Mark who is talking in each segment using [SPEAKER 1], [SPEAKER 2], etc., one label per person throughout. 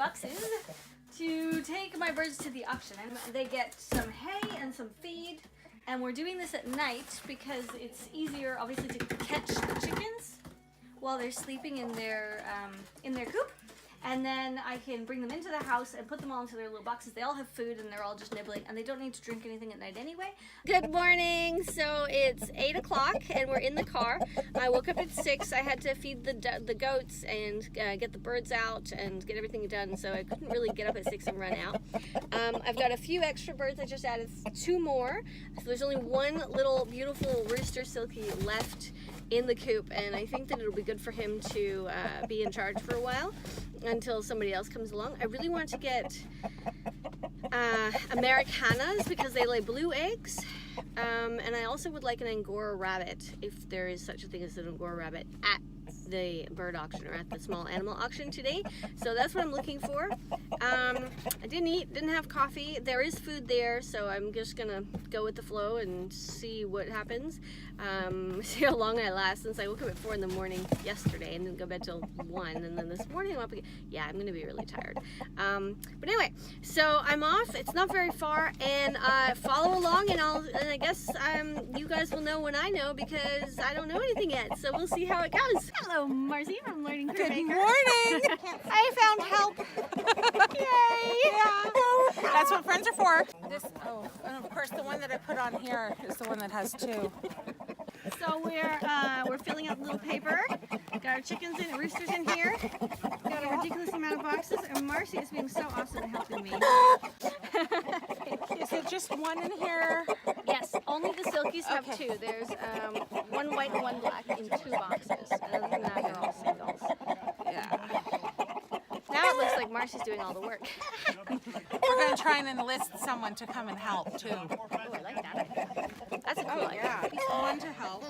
[SPEAKER 1] boxes to take my birds to the auction. They get some hay and some feed, and we're doing this at night because it's easier, obviously, to catch the chickens while they're sleeping in their coop. And then I can bring them into the house and put them all into their little boxes. They all have food and they're all just nibbling, and they don't need to drink anything at night anyway. Good morning. So it's 8 o'clock and we're in the car. I woke up at 6. I had to feed the goats and get the birds out and get everything done. So I couldn't really get up at 6 and run out. I've got a few extra birds. I just added 2 more. So there's only one little beautiful rooster Silky left in the coop, and I think that it'll be good for him to be in charge for a while until somebody else comes along. I really want to get Americanas because they lay blue eggs, and I also would like an Angora rabbit, if there is such a thing as an Angora rabbit, at the bird auction or at the small animal auction today. So that's what I'm looking for. I didn't have coffee. There is food there, so I'm just gonna go with the flow and see what happens. See how long I last, since I woke up at 4 in the morning yesterday and didn't go to bed till 1, and then this morning I'm up again. Yeah, I'm gonna be really tired. But anyway, so I'm off. It's not very far, and follow along, and I guess you guys will know when I know, because I don't know anything yet. So we'll see how it goes. Hello, Marcy from LearningCurveAcres.
[SPEAKER 2] Good morning. I found help. Yay! Yeah. That's what friends are for. And of course the one that I put on here is the one that has 2.
[SPEAKER 1] So we're filling out the little paper. Got our chickens in, roosters in here. Got a ridiculous amount of boxes, and Marcy is being so awesome and helping me.
[SPEAKER 2] Is it just one in here?
[SPEAKER 1] Yes, only the Silkies have 2. There's one white and one black in 2 boxes. Other than that, they're all singles.
[SPEAKER 2] Yeah.
[SPEAKER 1] Now it looks like Marcy's doing all the work.
[SPEAKER 2] We're going to try and enlist someone to come and help too.
[SPEAKER 1] Oh, I like that. That's a cool idea.
[SPEAKER 2] Yeah, someone to help.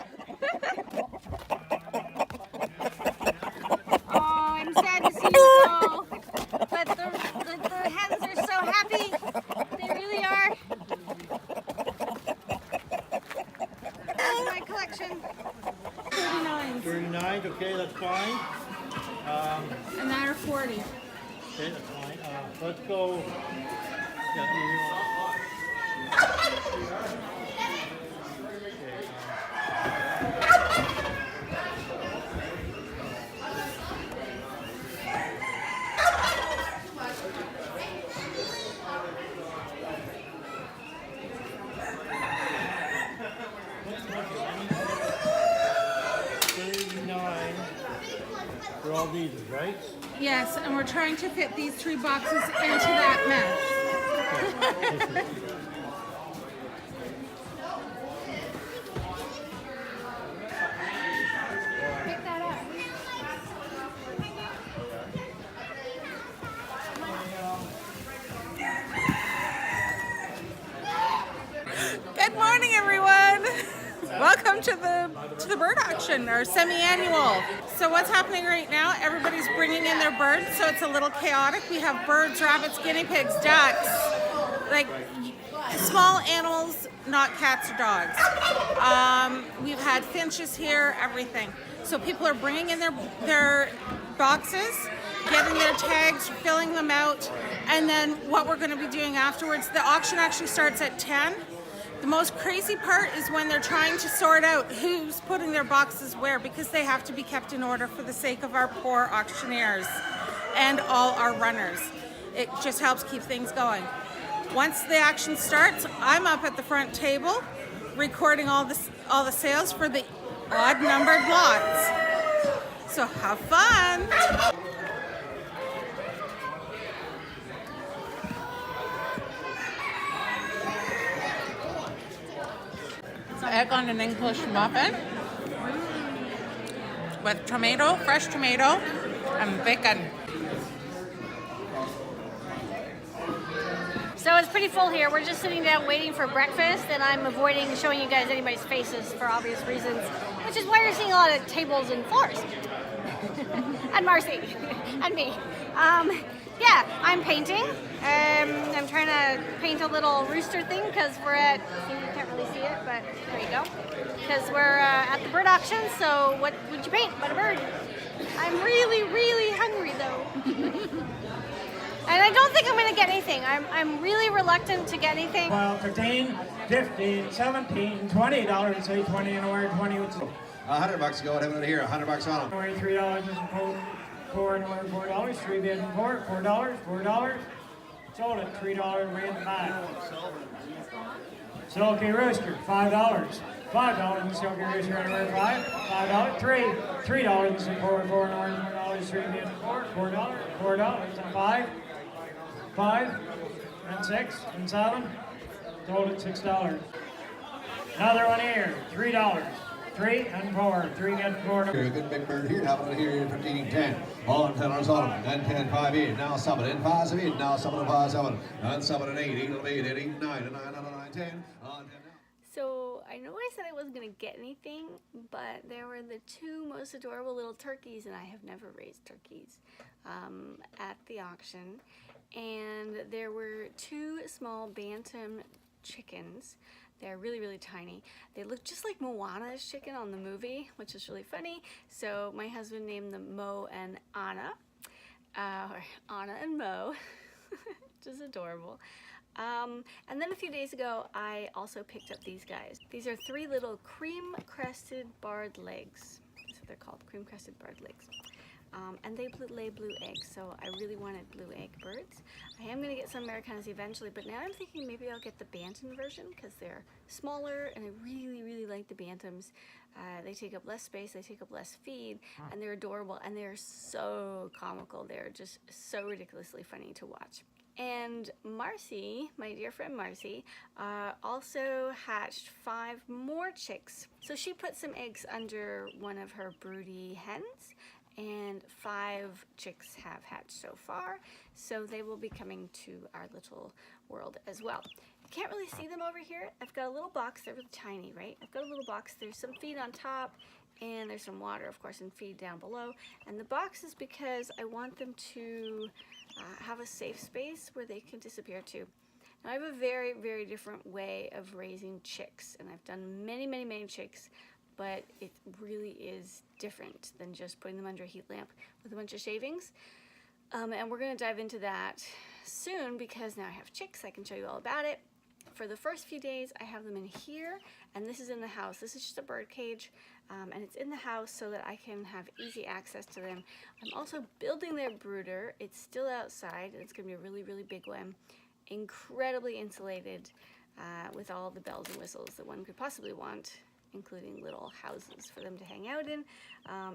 [SPEAKER 1] Oh, I'm sad to see you go. But the hens are so happy. They really are. That's my collection.
[SPEAKER 2] 39.
[SPEAKER 3] 39, okay, that's fine.
[SPEAKER 2] And that are 40.
[SPEAKER 3] Okay, that's fine. Let's go. For all these, right?
[SPEAKER 2] Yes, and we're trying to fit these 3 boxes into that mesh.
[SPEAKER 1] Pick that up.
[SPEAKER 2] Good morning, everyone. Welcome to the bird auction, or semi-annual. So what's happening right now? Everybody's bringing in their birds, so it's a little chaotic. We have birds, rabbits, guinea pigs, ducks, like small animals, not cats or dogs. We've had finches here, everything. So people are bringing in their boxes, getting their tags, filling them out, and then what we're going to be doing afterwards. The auction actually starts at 10. The most crazy part is when they're trying to sort out who's putting their boxes where, because they have to be kept in order for the sake of our poor auctioneers and all our runners. It just helps keep things going. Once the action starts, I'm up at the front table recording all the sales for the odd numbered lots. So have fun! Egg on an English muffin with tomato, fresh tomato, and bacon.
[SPEAKER 1] So it's pretty full here. We're just sitting down waiting for breakfast, and I'm avoiding showing you guys anybody's faces for obvious reasons, which is why you're seeing a lot of tables and floors. And Marcy, and me. Yeah, I'm painting. I'm trying to paint a little rooster thing because we're at, you can't really see it, but there you go. Because we're at the bird auction, so what would you paint but a bird? I'm really, really hungry though. And I don't think I'm going to get anything. I'm really reluctant to get anything.
[SPEAKER 4] 12, 13, 15, 17, $20. Say 20 and wear 20.
[SPEAKER 5] $100 go. Have it here. $100 on them.
[SPEAKER 4] $3 is $4 and wear $4. 3 bids and $4. $4. Sold it. $3 we in the bag. Silky rooster. $5. $5 in the silky rooster and wear $5. $3 in the $4 and orange $4. 3 bids and $4. $4 and $5 and 6 and 7. Sold it $6. Another one here. $3. 3 and 4. 3 and 4.
[SPEAKER 5] Here, a good big bird here. How about here? 15, 10. On $10 on them. And 10, 5, 8. Now 7 and 5, 7. Now 7 and 5, 7. And 7 and 8. 8 and 8. 8 and 9 and 9 and 9, 10. On 10.
[SPEAKER 1] So I know I said I wasn't going to get anything, but there were the 2 most adorable little turkeys, and I have never raised turkeys, at the auction. And there were 2 small bantam chickens. They're really, really tiny. They look just like Moana's chicken on the movie, which is really funny. So my husband named them Mo and Anna, or Anna and Mo, which is adorable. And then a few days ago, I also picked up these guys. These are 3 little cream-crested barred legs. That's what they're called, cream-crested barred legs. And they lay blue eggs, so I really wanted blue egg birds. I am going to get some Americanas eventually, but now I'm thinking maybe I'll get the bantam version because they're smaller, and I really, really like the bantams. They take up less space, they take up less feed, and they're adorable, and they're so comical. They're just so ridiculously funny to watch. And Marcie, my dear friend Marcie, also hatched 5 more chicks. So she put some eggs under one of her broody hens, and 5 chicks have hatched so far, so they will be coming to our little world as well. You can't really see them over here. I've got a little box. They're really tiny, right? I've got a little box. There's some feed on top, and there's some water, of course, and feed down below. And the box is because I want them to have a safe space where they can disappear to. Now, I have a very, very different way of raising chicks, and I've done many, many, many chicks, but it really is different than just putting them under a heat lamp with a bunch of shavings. And we're going to dive into that soon because now I have chicks. I can show you all about it. For the first few days, I have them in here, and this is in the house. This is just a bird cage, and it's in the house so that I can have easy access to them. I'm also building their brooder. It's still outside, and it's going to be a really, really big one. Incredibly insulated with all the bells and whistles that one could possibly want, including little houses for them to hang out in,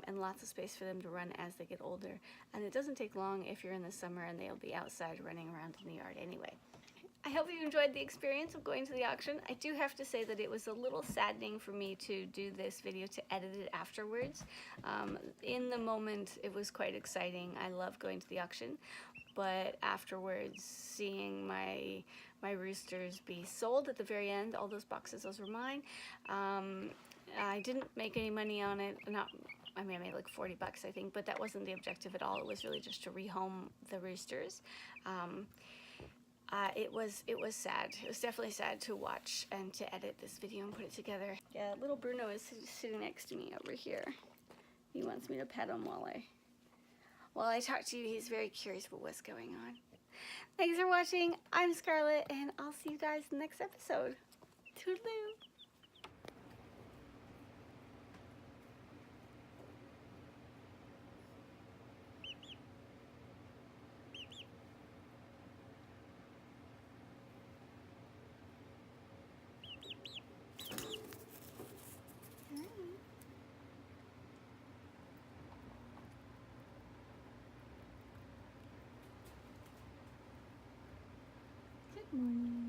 [SPEAKER 1] and lots of space for them to run as they get older. And it doesn't take long if you're in the summer, and they'll be outside running around in the yard anyway. I hope you enjoyed the experience of going to the auction. I do have to say that it was a little saddening for me to do this video, to edit it afterwards. In the moment, it was quite exciting. I love going to the auction, but afterwards, seeing my roosters be sold at the very end, all those boxes, those were mine. I didn't make any money on it. I mean, I made like 40 bucks, I think, but that wasn't the objective at all. It was really just to rehome the roosters. It was sad. It was definitely sad to watch and to edit this video and put it together. Yeah, little Bruno is sitting next to me over here. He wants me to pet him while I talk to you. He's very curious about what's going on. Thanks for watching. I'm Scarlett, and I'll see you guys in the next episode. Toodaloo. Good morning.